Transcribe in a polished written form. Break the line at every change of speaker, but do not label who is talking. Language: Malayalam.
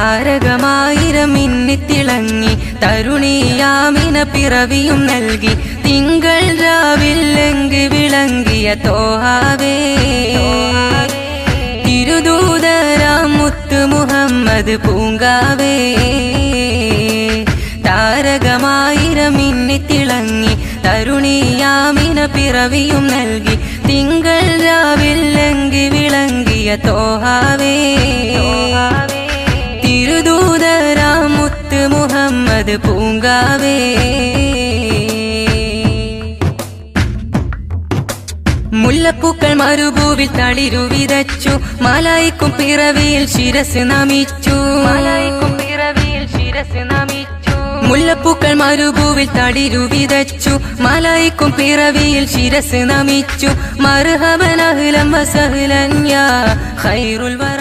താരകമായിരം മിന്നിത്തിളങ്ങി തരുണിയാമിന പിറവിയും നൽകി തിങ്കൾ രാവിലെങ്കി വിളങ്ങിയ തോഹാവേ തിരുദൂതരാം മുത്ത് മുഹമ്മദ് പൂങ്കാവേ താരകമായിരം മിന്നിത്തിളങ്ങി തരുണിയാമിന പിറവിയും നൽകി തിങ്കൾ രാവിലെങ്കി വിളങ്ങിയ തോഹാവേ തിരുദൂതരാം മുത്ത് മുഹമ്മദ് പൂങ്കാവേ മുല്ലപ്പൂക്കൾ മരുഭൂവിൽ തളിരു വിതച്ചു മലായിക്കും പിറവിയിൽ ശിരസ് നമിച്ചു മുല്ലപ്പൂക്കൾ മരുഭൂവിൽ തളിരു വിതച്ചു മലായിക്കും പിറവിയിൽ ശിരസ് നമിച്ചു മർഹബൻ അഹ്ലൻ വസഹ്ലൻ യാ ഖൈറുൽ വറ